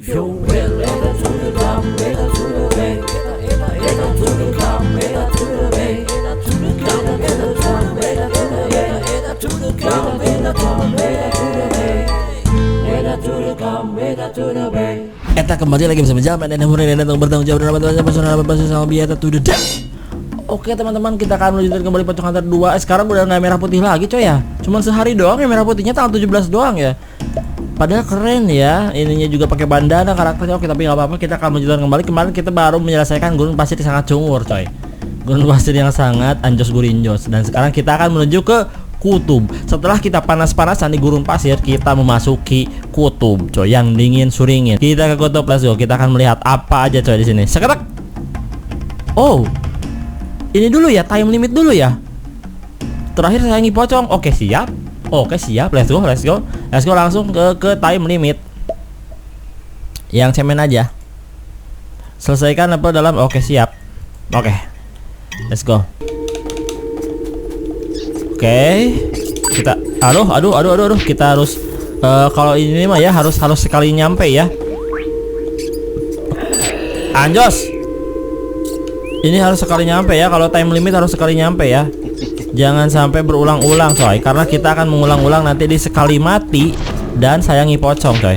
Yo, well, eta to the drum, eta to the bay, eta to the drum, eta to the bay, eta to the drum, eta drum, eta to the bay, eta to the drum, eta drum, eta to the bay, eta to the drum, eta to the bay. Eta kembali lagi bersama Jaman dan Murni dan bertanggung jawab dalam bantuan personal berbasis sama biata to the death. Oke teman-teman, kita akan melanjutkan kembali Pocong Hunter 2. Sekarang udah nggak merah putih lagi coy ya. Cuman sehari doang ya merah putihnya, tanggal 17 doang ya. Padahal keren ya, ininya juga pakai bandana karakternya. Oke, tapi nggak apa-apa, kita akan melanjutkan kembali. Kemarin kita baru menyelesaikan gurun pasir yang sangat cungur coy. Gurun pasir yang sangat anjos gurinjos. Dan sekarang kita akan menuju ke kutub. Setelah kita panas-panasan di gurun pasir, kita memasuki kutub coy, yang dingin suringin. Kita ke kutub, let's go. Kita akan melihat apa aja coy di sini. Seketek. Oh, ini dulu ya, time limit dulu ya. Terakhir saya ngipocong. Oke siap. Oke siap, let's go, let's go. Let's go langsung ke time limit. Yang cemen aja. Selesaikan apa dalam. Oke siap. Oke, let's go. Oke, kita aduh, kita harus kalau ini mah ya harus sekali nyampe ya. Anjos. Ini harus sekali nyampe ya, kalau time limit harus sekali nyampe ya. Jangan sampai berulang-ulang coy, karena kita akan mengulang-ulang nanti di sekali mati dan sayangi pocong coy.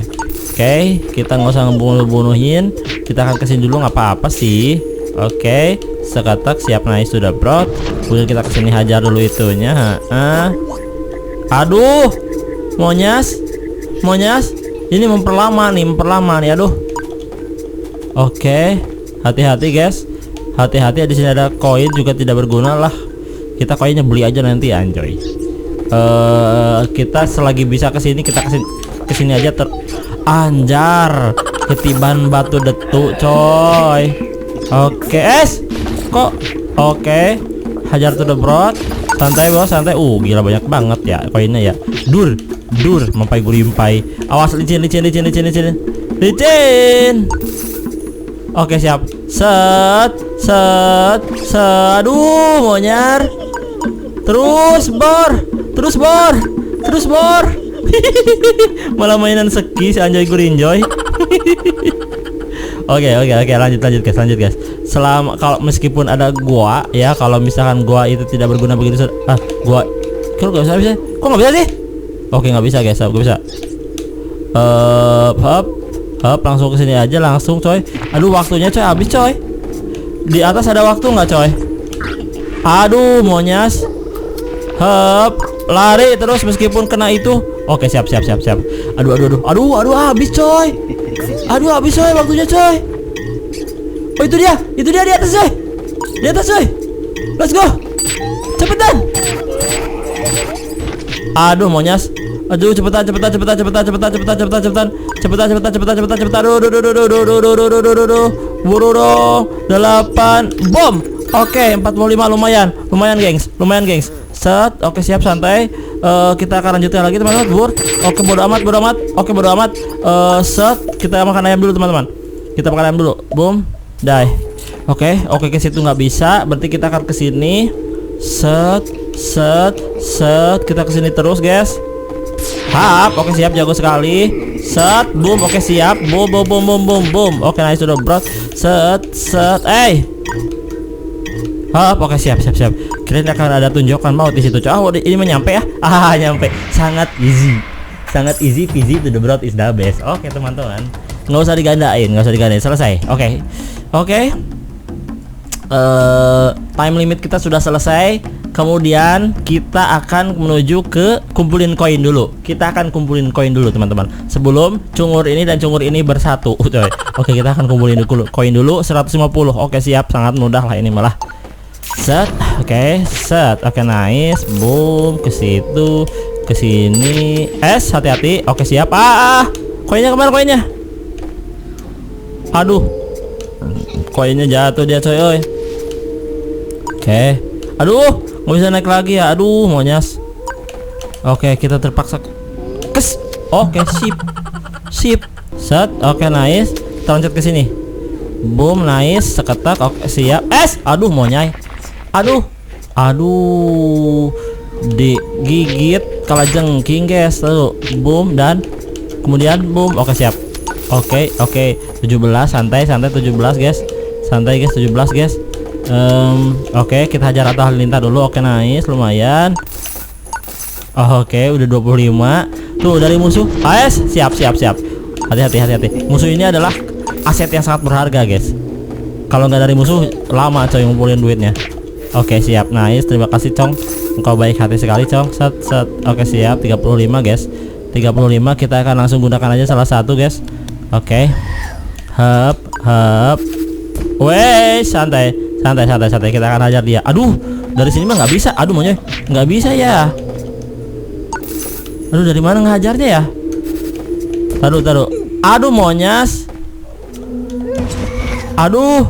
Oke, kita nggak usah ngebunuh-bunuhin. Kita akan kesini dulu, nggak apa-apa sih. Oke, seketak siap, nice sudah bro. Kemudian kita kesini hajar dulu itunya. Aduh, monyas, ini memperlama nih, aduh. Oke, hati-hati guys. Hati-hati, di sini ada koin juga tidak berguna lah. Kita koinnya beli aja nanti anjoy. Kita selagi bisa kesini, kita kesini aja anjar. Ketiban batu detu coy. Oke, kok oke. Hajar to the broad. Santai bos, santai. Gila banyak banget ya koinnya ya. Dur, mempai gurimpai. Awas licin. Oke siap. Set. Aduh, monyar. Terus bor. Malah mainan seki si anjoy gurinjoy. Oke, lanjut guys. Selama kalau meskipun ada gua ya, kalau misalkan gua itu tidak berguna begitu. Gua kok nggak bisa? Kok nggak bisa sih? Oke, nggak bisa guys, gua bisa. Hop, langsung ke sini aja langsung coy. Aduh, waktunya coy habis coy. Di atas ada waktu nggak coy? Aduh, monyas. Hop, lari terus meskipun kena itu. Oke, siap. Aduh, habis coy. Habis coy waktunya coy. Oh, itu dia di atas coy. Let's go. Cepetan. Aduh, monyas. Aduh, cepetan. Aduh. 8 bom. Oke, 45 lumayan gengs. Set. Oke, siap, santai. Kita akan lanjutkan lagi teman-teman. Oke, bodo amat. Set. Kita makan ayam dulu teman-teman. Boom. Die. Oke, ke situ nggak bisa. Berarti kita akan ke sini. Set. Kita ke sini terus, guys. Hap, oke siap, jago sekali. Set, boom, oke siap. Boom. Oke, nice sudah bro. Set. Hap, oke siap. Kirain akan ada tunjukkan maut di situ. Ini menyampe ya? Nyampe. Sangat easy peasy to the broad is the best. Oke, teman-teman. Nggak usah digandain. Selesai. Oke. Time limit kita sudah selesai. Kemudian kita akan menuju ke kumpulin koin dulu. Teman-teman. Sebelum cungur ini dan cungur ini bersatu coy. Oke, kita akan kumpulin dulu koin dulu 150. Oke, siap, sangat mudah lah ini malah. Set. Oke, nice. Boom, ke situ, ke sini. Hati-hati. Oke, siap. Koinnya kemana koinnya? Aduh. Koinnya jatuh dia coy. Oke. Aduh, nggak bisa naik lagi ya. Aduh, monyas. Oke, kita terpaksa kes. Oke, sip. Set. Oke, nice. Kita loncat ke sini. Boom, nice. Seketak. Oke, siap. Aduh, monyai. Aduh. Digigit kalajengking guys. Lalu boom dan kemudian boom. Oke, siap. Oke, 17, santai 17 guys. Santai guys, 17 guys. Oke, kita hajar Atta Halilintar dulu. Oke, nice, lumayan. Oke, udah 25. Tuh dari musuh. AS, siap. Hati-hati. Musuh ini adalah aset yang sangat berharga, guys. Kalau nggak dari musuh, lama coy ngumpulin duitnya. Oke, siap, nice. Terima kasih, Cong. Engkau baik hati sekali, Cong. Set. Oke, siap. 35, guys. 35, kita akan langsung gunakan aja salah satu, guys. Oke. Hap. Weh, santai. Kita akan hajar dia. Aduh, dari sini mah nggak bisa. Aduh, maunya nggak bisa ya. Aduh, dari mana ngehajarnya ya? Taruh. Aduh, monyas. Aduh.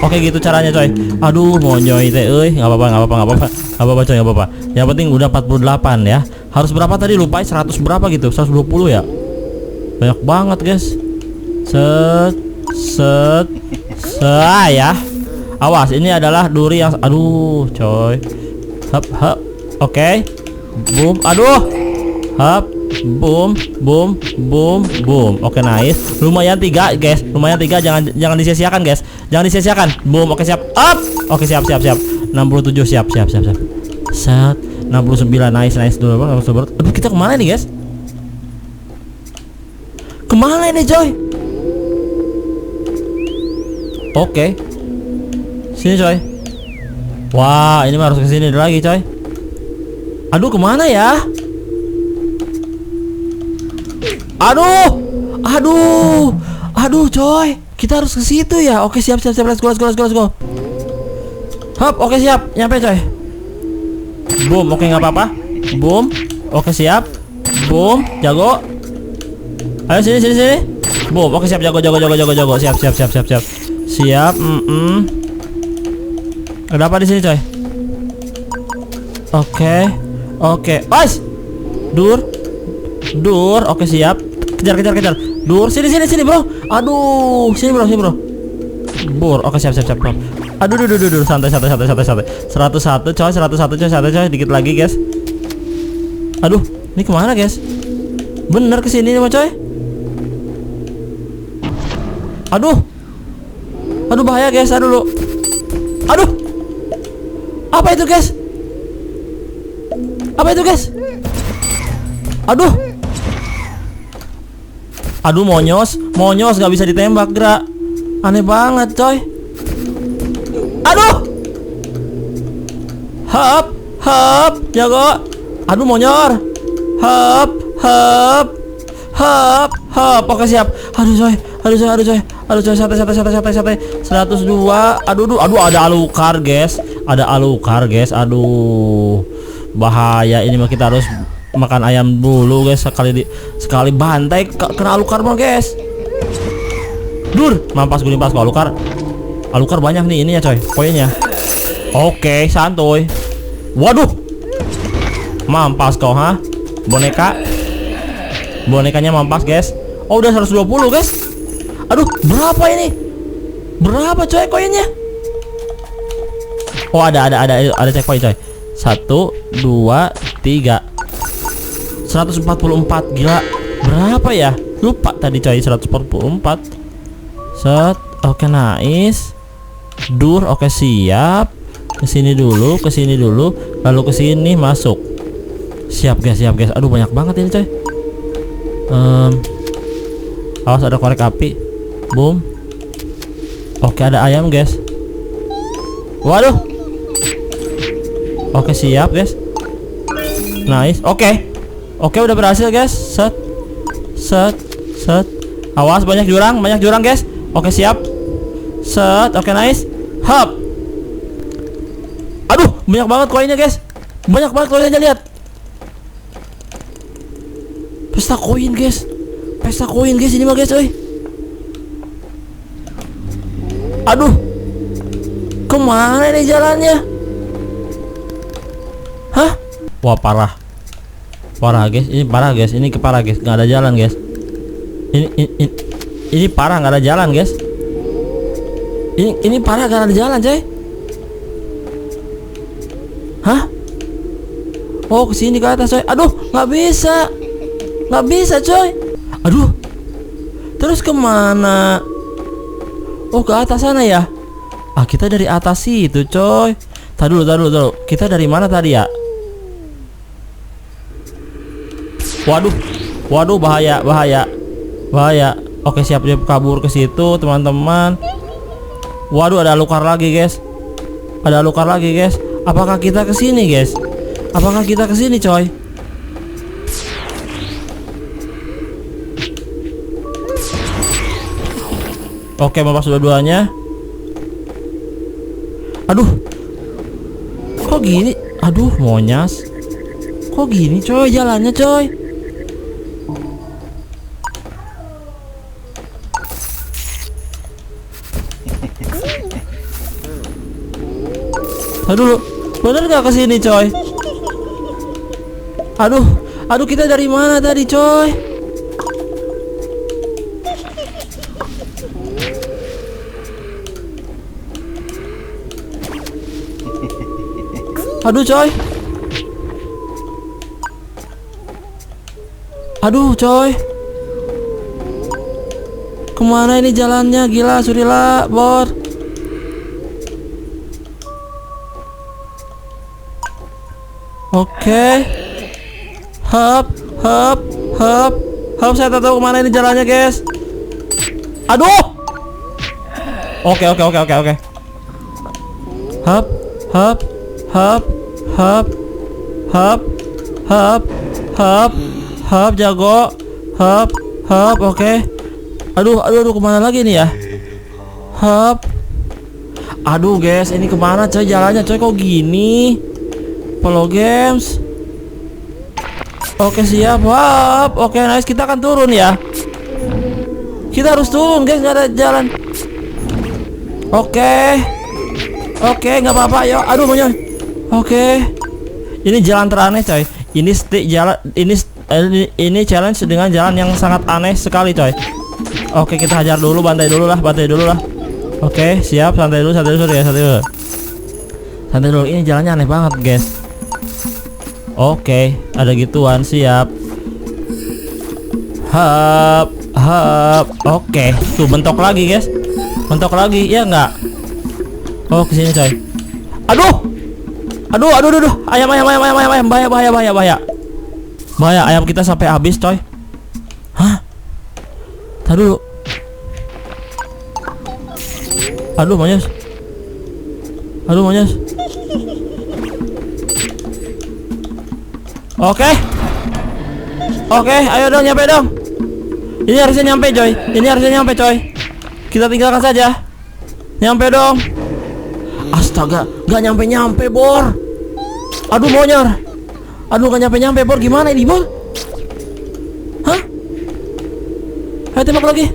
Oke, gitu caranya, coy. Aduh, monyoy teh euy. Enggak apa-apa, coy, enggak apa-apa. Yang penting udah 48 ya. Harus berapa tadi? Lupa, 100 berapa gitu? 120 ya? Banyak banget, guys. Set. Ya. Awas, ini adalah duri yang aduh, coy. Hap. Oke. Boom. Aduh. Hap. Boom. Oke, nice. Lumayan 3, guys. Jangan disia-siakan, guys. Jangan disia-siakan. Boom. Oke, siap. Up. Oke, siap. 67 siap. Set. 69, nice dulu. Aduh, kita kemana nih, guys? Kemana ini, coy? Oke. Sini, coy. Wah, ini mah harus kesini lagi, coy. Aduh, kemana ya? Aduh, coy. Kita harus ke situ ya. Oke, siap. Let's go. Hop, oke, siap. Nyampe, coy. Boom, oke, nggak apa-apa. Boom. Oke, siap. Boom, jago. Ayo sini. Boom, oke, siap, jago. Siap. Ada apa di sini, coy? Oke. Pas. Dur. Oke, siap. Kejar. Dur, sini, bro. Aduh, sini, bro. Bur, oke, siap, bro. Aduh, santai. 101, coy, santai, coy. Dikit lagi, guys. Aduh, ini kemana, guys? Bener kesini nih, coy. Aduh, bahaya, guys. Aduh. Apa itu, guys? Aduh, monyos nggak bisa ditembak, gerak. Aneh banget, coy. Aduh. Hap, jago. Aduh, monyor. Hap. Oke, siap. Aduh, coy. Santai. 102. Aduh, ada Alucard, guys. Aduh. Bahaya ini mah, kita harus makan ayam dulu, guys. Sekali bantai kena Alucard mah, guys. Dur, mampas kok Alucard banyak nih ini ya, coy. Poinnya. Oke, santuy. Waduh. Mampas kau, ha? Bonekanya mampas, guys. Oh, udah 120, guys. Aduh, berapa ini? Berapa, coy, koinnya? Oh, ada checkpoint, coy. 1, 2, 3. 144, gila. Berapa ya? Lupa tadi, coy. 144. Set. Oke, nice. Dur, oke, siap. Kesini dulu, lalu kesini masuk. Siap, guys. Aduh, banyak banget ini, coy. Awas, ada korek api. Boom. Oke, ada ayam, guys. Waduh. Oke, siap, guys. Nice. Oke, udah berhasil, guys. Set. Awas, banyak jurang, guys. Oke, siap. Set. Oke, nice. Hop. Aduh, banyak banget koinnya, guys. Lihat. Pesta koin, guys. Ini mah, guys, coy. Aduh. Kemana nih jalannya? Hah? Wah, parah, guys. Ini parah, guys. Nggak ada jalan, guys. Ini parah, nggak ada jalan, guys. Ini parah, nggak ada jalan, coy. Hah? Oh, kesini ke atas, coy. Aduh, nggak bisa. Nggak bisa coy. Aduh. Terus kemana? Oh, ke atas sana ya. Ah, kita dari atas itu coy. Tar dulu. Kita dari mana tadi ya? Waduh, bahaya. Oke, siap kabur ke situ, teman-teman. Waduh, ada lukar lagi, guys. Apakah kita ke sini, guys? Coy? Oke, melepas dua-duanya. Aduh. Kok gini? Aduh, monyas. Kok gini, coy, jalannya, coy? Aduh, bener gak kesini, coy? Aduh, kita dari mana tadi, coy? Aduh, coy. Kemana ini jalannya? Gila, surila, bor. Oke. Hap. Saya tak tahu kemana ini jalannya, guys. Aduh. Oke. Hap, jago. Hap, oke. Aduh, kemana lagi nih ya? Hap. Aduh, guys, ini kemana, coy, jalannya, coy, kok gini? Follow games. Oke, siap. Hap. Oke, nice, kita akan turun ya. Kita harus turun, guys, nggak ada jalan. Oke, nggak apa-apa, yuk. Aduh, monyet. Oke. Ini jalan teraneh, coy. Ini challenge dengan jalan yang sangat aneh sekali, coy. Oke, kita hajar dulu, bantai dulu lah. Oke, siap, santai dulu. Ini jalannya aneh banget, guys. Oke, ada gituan, siap. Hap. Oke, tuh bentok lagi, guys. Ya enggak? Oh, kesini, coy. Aduh, ayam, bahaya, ayam kita sampai habis, coy. Hah? Tar dulu. Aduh, monyet. Oke, ayo dong, nyampe dong. Ini harusnya nyampe, coy. Kita tinggalkan saja. Nyampe dong. Astaga, gak nyampe, bor. Aduh, monyor. Gak nyampe, bor. Gimana ini, bor? Hah? Ayo tembak lagi.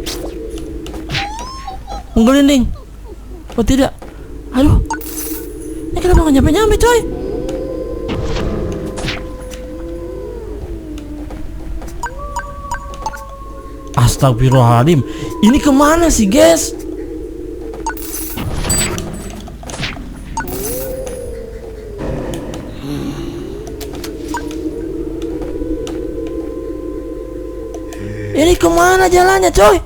Menggelinding. Oh, tidak. Aduh. Ini kenapa gak nyampe, coy? Astagfirullahaladzim. Ini kemana sih, guys? Ini kemana jalannya, coy?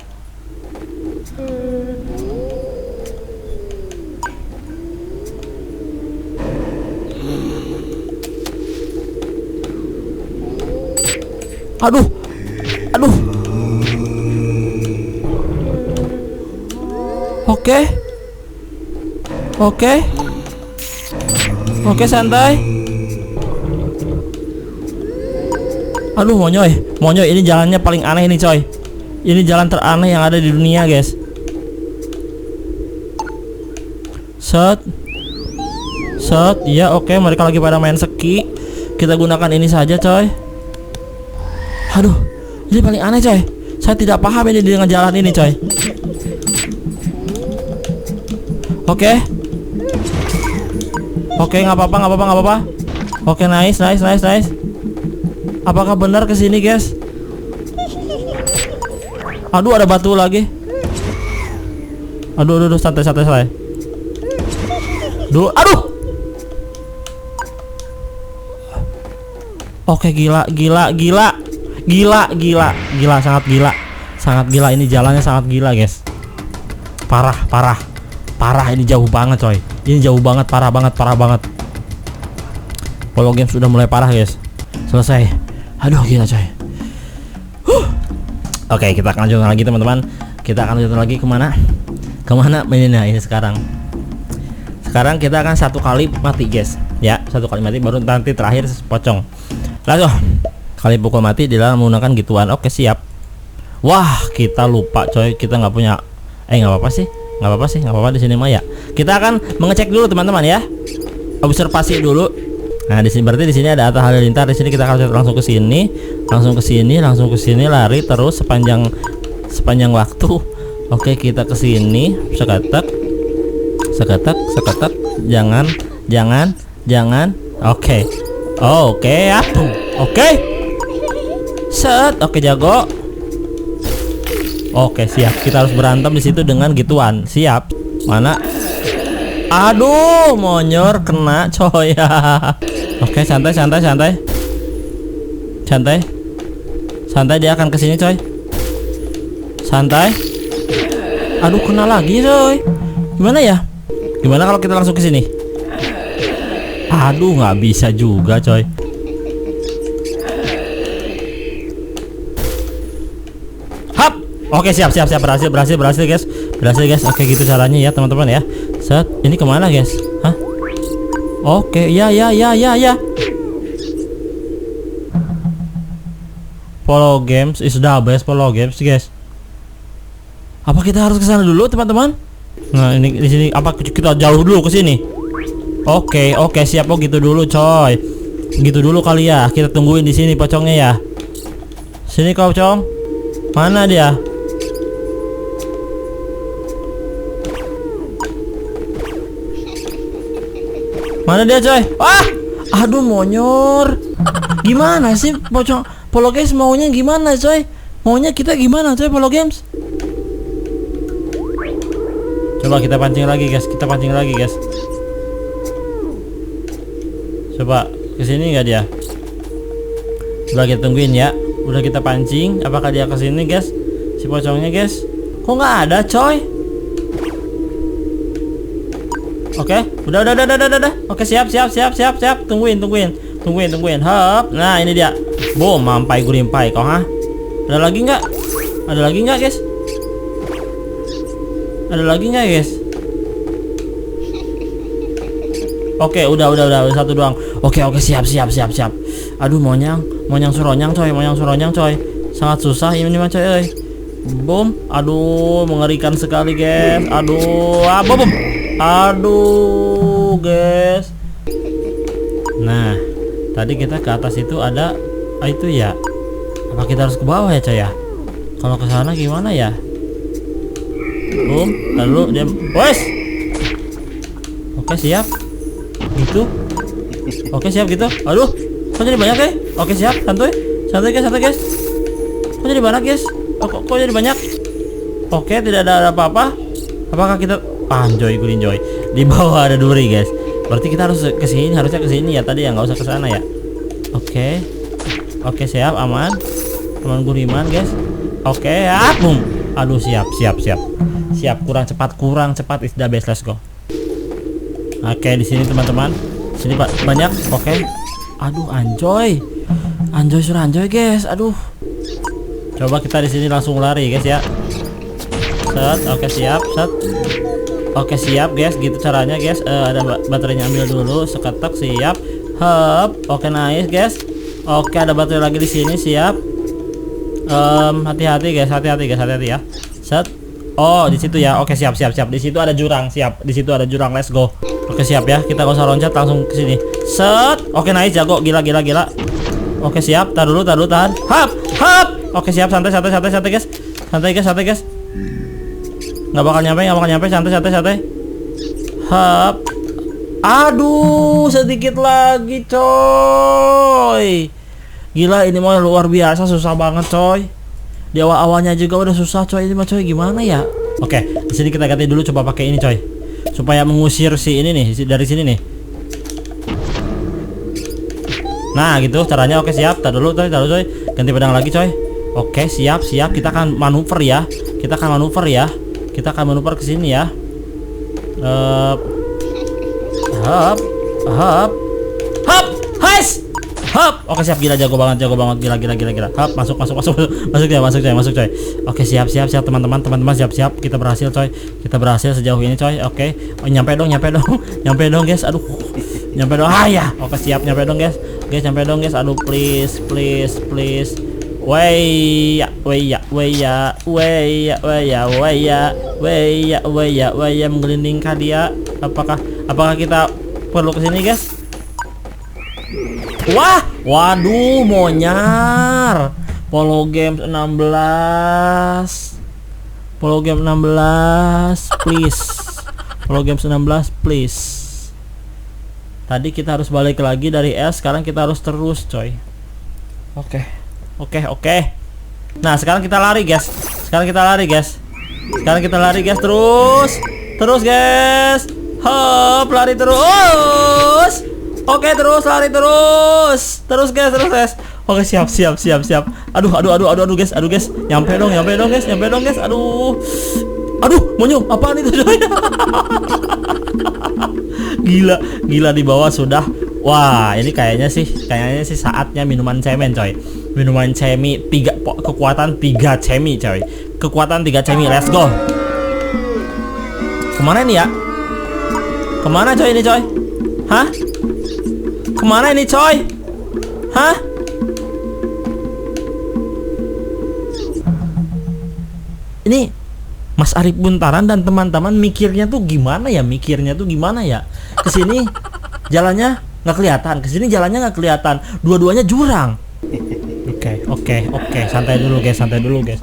Aduh. Oke, santai. Aduh, monyoy, ini jalannya paling aneh ini, coy. Ini jalan teraneh yang ada di dunia, guys. Set. Iya, oke, mereka lagi pada main ski. Kita gunakan ini saja, coy. Aduh, ini paling aneh, coy. Saya tidak paham ini dengan jalan ini, coy. Oke, nggak apa-apa. Oke, nice. Apakah benar ke sini, guys? Aduh, ada batu lagi. Aduh, santai. Aduh. Oke, gila. Gila, sangat gila. Sangat gila, ini jalannya sangat gila, guys. Parah, ini jauh banget, coy. Ini jauh banget, parah banget. Polo Games sudah mulai parah, guys. Selesai. Aduh, gila, coy. Oke, kita akan lanjutkan lagi, teman-teman. Kita akan lanjutkan lagi kemana mainnya ini sekarang. Sekarang kita akan 1 kali mati, guys. Ya, 1 kali mati baru nanti terakhir pocong. Lalu kali pukul mati dia menggunakan gituan. Oke, siap. Wah, kita lupa, coy. Kita nggak punya. Nggak apa-apa di sini mah ya. Kita akan mengecek dulu, teman-teman ya. Observasi dulu. Nah, di sini berarti di sini ada Atta Halilintar. Di sini kita akan langsung ke sini, lari terus sepanjang waktu. Oke, kita ke sini, seketek. Jangan. Oke, atuh. Oke. Set, oke, jago. Oke, siap. Kita harus berantem di situ dengan gituan. Siap. Mana? Aduh, monyor kena, coy. Oke, santai. Santai, dia akan kesini, coy. Santai. Aduh, kena lagi, coy. Gimana kalau kita langsung ke sini? Aduh, nggak bisa juga, coy. Hap. Oke, siap. Berhasil, guys. Oke, gitu caranya ya, teman-teman ya. Set, ini kemana, guys? Hah? Oke, ya. Polo Games is the best, Polo Games, guys. Apa kita harus ke sana dulu, teman-teman? Nah, ini di sini apa kita jauh dulu ke sini? Oke, siap. Oh, gitu dulu, coy. Gitu dulu kali ya. Kita tungguin di sini pocongnya ya. Sini kau, pocong. Mana dia? Mana dia, coy? Aduh, monyor. Gimana sih pocong Polo Games maunya gimana, coy? Maunya kita gimana, coy, Polo Games? Coba kita pancing lagi, guys. Coba kesini nggak dia? Udah kita tungguin ya. Udah kita pancing. Apakah dia kesini, guys? Si pocongnya, guys? Kok nggak ada, coy? Oke, udah. Oke, siap. Tungguin. Hop. Nah, ini dia. Boom, mampai gurimpai kau, ha? Ada lagi nggak, guys? Oke, udah 1 doang. Oke, siap. Aduh, monyang suronyang, coy. Sangat susah ini mah, coy. Boom. Aduh, mengerikan sekali, guys. Aduh, boom. Aduh, guys. Nah, tadi kita ke atas itu ada itu ya. Apa kita harus ke bawah ya, coy ya? Kalau ke sana gimana ya? Boom, lalu dia wes. Oke, siap. Gitu. Oke, siap gitu. Aduh, kok jadi banyak, ya? Oke, siap. Santai guys. Kok jadi banyak, guys? Kok jadi banyak? Oke, tidak ada apa-apa. Apakah kita anjoy gulinjoy? Di bawah ada duri, guys. Berarti kita harusnya ke sini ya tadi ya, nggak usah ke sana ya. Oke, siap, aman guriman, guys. Oke, boom. Aduh, siap. Kurang cepat is the best, let's go. Oke, di sini teman-teman. Sini banyak. Oke. Aduh, anjoy, guys. Aduh. Coba kita di sini langsung lari, guys ya. Set. Oke, siap. Oke, siap, guys. Gitu caranya, guys. Ada baterainya, ambil dulu. Seketek, siap. Hop. Oke, nice, guys. Oke, ada baterai lagi di sini, siap. Hati-hati, guys. Hati-hati ya. Set. Oh, di situ ya. Oke, siap. Di situ ada jurang, siap. Let's go. Oke, siap ya. Kita gak usah loncat, langsung ke sini. Set. Oke, nice, jago. Gila. Oke, siap. Tahan dulu, tahan. Hop. Oke, siap. Santai, guys. Santai, guys. Nggak bakal nyampe. Santai. Hop. Aduh, sedikit lagi, coy. Gila, ini mah luar biasa, susah banget, coy. Di awal-awalnya juga udah susah, coy. Ini mah, coy, gimana ya? Oke, di sini kita ganti dulu, coba pakai ini, coy. Supaya mengusir si ini nih, dari sini nih. Nah gitu caranya. Oke siap. Tar dulu coy. Ganti pedang lagi coy. Oke siap. Kita akan manuver ya. Kita akan manuver ke sini ya. Hap. Hais. Hap. Oke siap, gila, jago banget, gila. Hap, masuk coy. Oke siap teman-teman siap. Kita berhasil coy. Sejauh ini coy. Oke. Oh, nyampe dong guys. Aduh. Nyampe dong. Ya. Oke siap, nyampe dong guys. Aduh, please. Weya, menggelindingkan dia. Apakah kita perlu kesini guys? Wah, waduh, monyar. Polo Games 16, please. Tadi kita harus balik lagi dari S, sekarang kita harus terus, coy. Oke. Nah, sekarang kita lari, guys. Terus, guys. Hop, lari terus. Oke, lari terus. Terus guys. Oke, siap. Aduh guys. Nyampe dong guys. Aduh, monyong, apaan itu coy? Gila di bawah sudah. Wah, ini kayaknya sih saatnya minuman cemen coy. Minuman cemi kekuatan 3 cemi coy. Let's go. Kemana ini ya? Kemana coy ini coy? Hah? Kemana ini coy? Hah? Ini Mas Arif Buntaran dan teman-teman mikirnya tuh gimana ya? Kesini jalannya nggak kelihatan, dua-duanya jurang. Oke, santai dulu guys.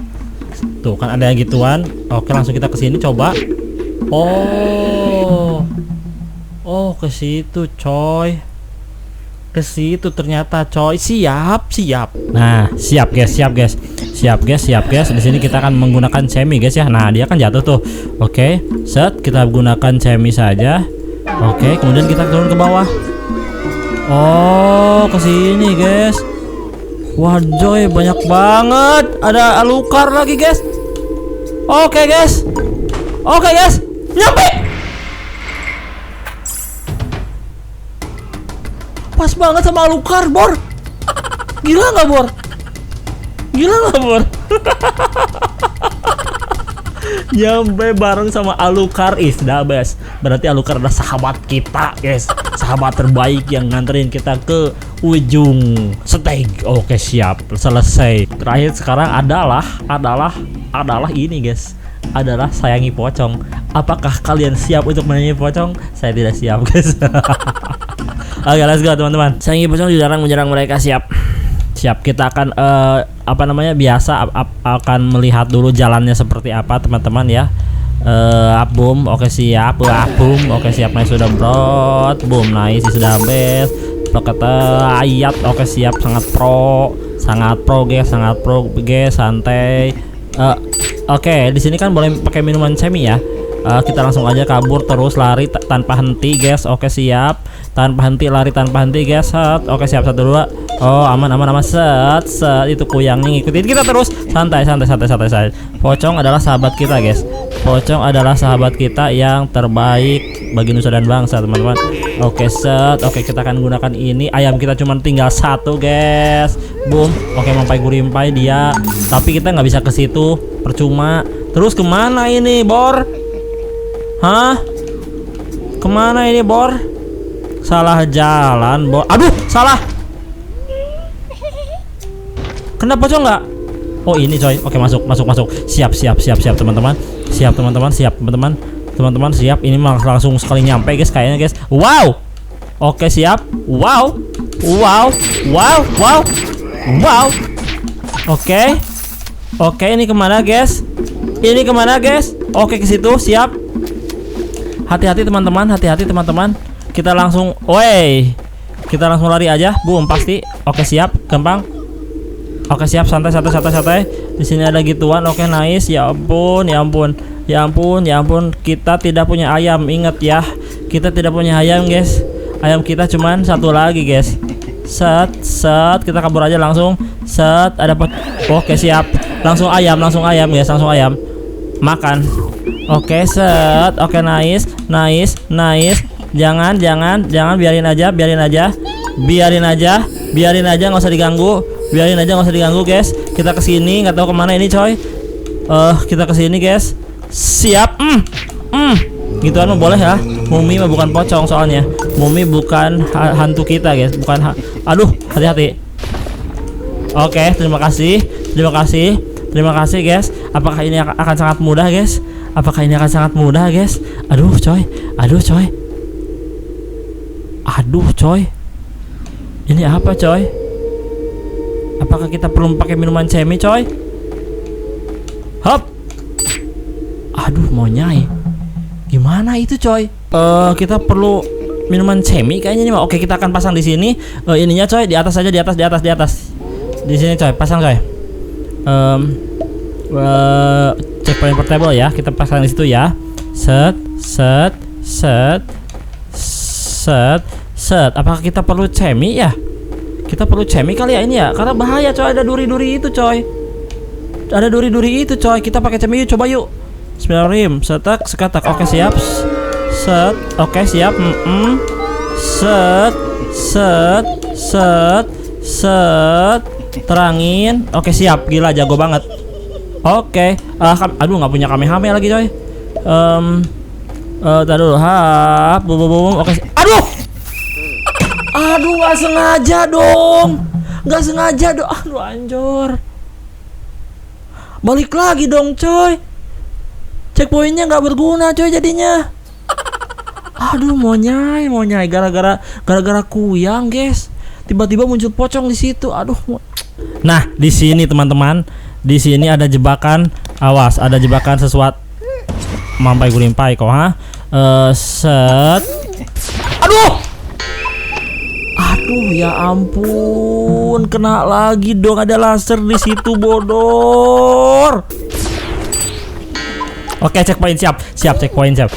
Tuh kan ada yang gituan. Oke, langsung kita kesini coba. Oh, ke situ coy. Ternyata coy. Siap. Nah, siap guys. Di sini kita akan menggunakan semi guys ya. Nah, dia kan jatuh tuh. Oke, kita gunakan semi saja. Oke, kemudian kita turun ke bawah. Oh, ke sini guys. Wah, joy, banyak banget. Ada Alucard lagi guys. Oke guys. Nyampe. Pas banget sama Alucard, Bor. Gila nggak, Bor? Nyampe bareng sama Alucard, is the best. Berarti Alucard adalah sahabat kita, guys. Sahabat terbaik yang nganterin kita ke ujung stage. Oke, siap. Selesai. Terakhir sekarang adalah ini, guys. Adalah sayangi pocong. Apakah kalian siap untuk menyayangi pocong? Saya tidak siap, guys. Oke, let's go teman-teman. Sayangi pocong dilarang menyerang mereka. Siap. Kita akan akan melihat dulu jalannya seperti apa teman-teman ya. Boom. Oke, siap. Boom. Oke, siap. Nice, sudah brot. Boom, nice, sudah best. Kata ayat. Oke, siap. Sangat pro guys, santai. Oke, di sini kan boleh pakai minuman semi ya. Kita langsung aja kabur terus lari tanpa henti guys. Oke, siap. Lari tanpa henti guys. Oke, siap. 1 2. Oh, aman. Set. Itu kuyangnya ngikutin kita terus. Santai. Pocong adalah sahabat kita guys. Pocong adalah sahabat kita yang terbaik bagi nusa dan bangsa teman-teman. Oke, set. Oke, kita akan gunakan ini. Ayam kita cuma tinggal 1 guys. Boom. Oke, mampai dia. Tapi kita nggak bisa ke situ. Percuma. Terus kemana ini, Bor? Hah? Kemana ini, Bor? Salah jalan, Bor. Aduh, salah. Kenapa pocong nggak? Oh, ini coy. Oke, masuk. Siap teman-teman. Teman-teman siap. Ini langsung sekali nyampe guys kayaknya guys. Wow. Oke, siap. Wow. Oke, ini kemana guys? Oke, ke situ. Siap. Hati-hati teman-teman. Kita langsung lari aja. Boom, pasti. Oke, siap. Gampang. Oke, siap. Santai. Di sini ada gituan. Oke, nice. Ya ampun. Kita tidak punya ayam. Ingat ya. Kita tidak punya ayam, guys. Ayam kita cuman 1 lagi, guys. Set, set, kita kabur aja langsung. Set, ada oke, siap. Langsung ayam guys, langsung ayam. Makan. Oke, set. Oke, nice. Jangan, biarin aja, nggak usah diganggu. Guys. Kita kesini, nggak tahu kemana ini, coy. Kita kesini, guys. Siap. Gituan mah boleh ya. Mumi mah bukan pocong soalnya. Mumi bukan hantu kita, guys. Aduh, hati-hati. Oke, terima kasih, guys. Apakah ini akan sangat mudah, guys? Aduh, coy. Ini apa, coy? Apakah kita perlu pakai minuman cemi, coy? Hop. Aduh, monyai. Gimana itu, coy? Kita perlu minuman cemi kayaknya nih. Oke, kita akan pasang di sini. Ininya, coy, di atas aja, di atas. Di sini, coy, pasang, coy. Checkpoint portable ya, kita pasang di situ ya. Set. Apakah kita perlu cemi ya? Kita perlu cemi kali ya ini ya, karena bahaya, coy. Ada duri-duri itu, coy. Kita pakai cemi yuk, coba yuk. Bismillahirrahmanirrahim. Seketak. Oke, siap. Set. Oke, siap. Set. Terangin. Oke, siap. Gila, jago banget. Oke. Aduh, nggak punya kamehame lagi, coy. Tar dulu. Oke. Aduh, nggak sengaja dong. Aduh, anjor. Balik lagi dong, coy. Checkpointnya nggak berguna, coy, jadinya. Aduh, monyai. Gara-gara kuyang, guys. Tiba-tiba muncul pocong di situ. Aduh. Nah, di sini teman-teman, di sini ada jebakan. Awas, ada jebakan sesuatu. Mampai gulimpai kok, ha? Set. Aduh, ya ampun, kena lagi dong. Ada laser di situ, bodor. Oke, checkpoint siap checkpoint coy.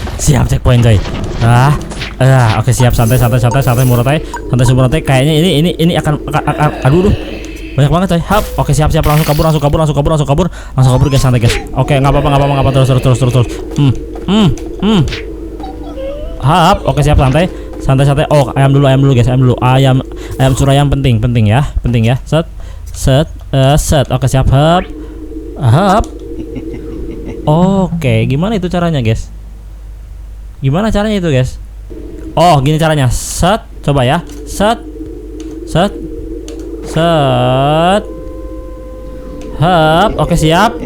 Oke, siap, santai Murotai. Kayaknya ini akan aduh. Banyak banget, coy. Hap. Oke, siap, langsung kabur guys, santai guys. Oke, enggak apa-apa, terus. Hap. Oke, siap, santai. Oh, ayam dulu guys, ayam surayam penting ya. Set. Oke, siap, hap. Oke, gimana itu caranya, guys? Oh, gini caranya. Set, coba ya. Set. Hap. Oke, siap,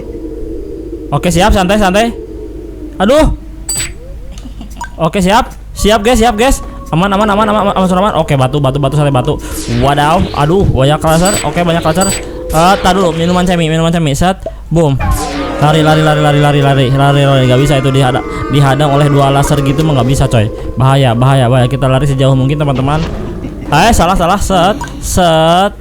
santai. Aduh. Oke, siap guys. Aman. Oke, batu santai, batu. Wadaw. Aduh, banyak laser. Oke, banyak laser. Tar dulu, minuman cemi. Set. Boom. Lari. Gak bisa itu dihadang oleh 2 laser gitu mah nggak bisa, coy. Bahaya. Kita lari sejauh mungkin, teman-teman. Salah. Set.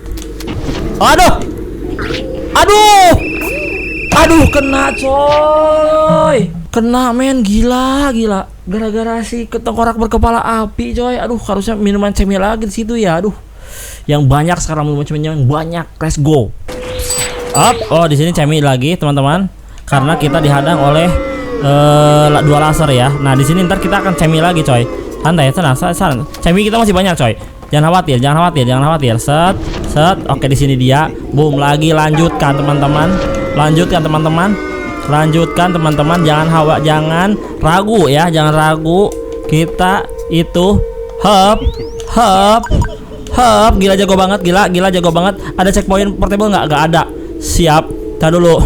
Aduh, kena, coy. Kena, men, gila. Gara-gara si ketengkorak berkepala api, coy. Aduh, harusnya minuman cemi lagi di situ ya. Aduh. Yang banyak sekarang minuman cemi yang banyak. Let's go. Up. Oh, di sini cemi lagi, teman-teman. Karena kita dihadang oleh 2 laser ya. Nah, di sini ntar kita akan cemi lagi, coy. Santai, tenang. Cemi kita masih banyak, coy. Jangan khawatir. Set. Oke, di sini dia. Boom, lagi. Lanjutkan, teman-teman. Jangan ragu ya, Kita itu hop. Gila, jago banget. Ada checkpoint portable nggak? Nggak ada. Siap. Tar dulu.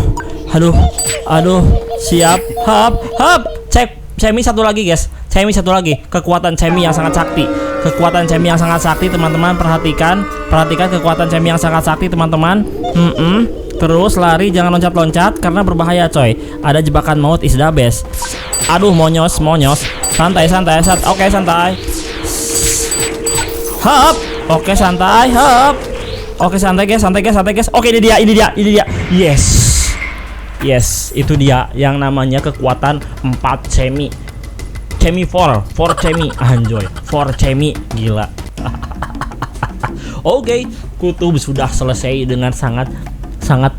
Aduh. Siap. Hop. Cemi satu lagi, guys. Kekuatan cemi yang sangat sakti. Teman-teman, perhatikan kekuatan cemi yang sangat sakti, teman-teman. Terus lari, jangan loncat-loncat karena berbahaya, coy. Ada jebakan maut is the best. Aduh, monyos. Santai. Oke, santai. Hop. Oke, santai. Hop. Oke, santai guys. Oke, ini dia. Yes, itu dia yang namanya kekuatan 4 cemi. Cemi 4 cemi, anjoy. 4 cemi, gila. Oke, kutub sudah selesai dengan sangat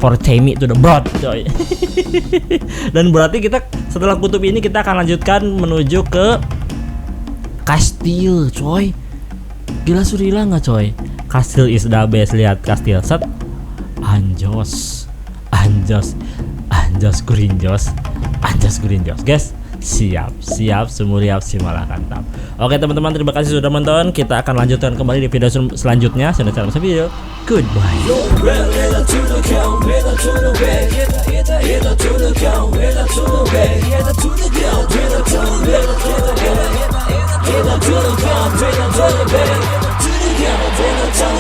porcemi to the broad, coy. Dan berarti kita setelah kutub ini kita akan lanjutkan menuju ke kastil, coy. Gila surila nggak, coy? Kastil is the best. Lihat kastil, set. Anjos, Gurinjos, guys. Siap semuriap simalakantap. Oke teman-teman, terima kasih sudah menonton. Kita akan lanjutkan kembali di video selanjutnya. Sampai jumpa di video. Goodbye.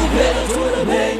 Better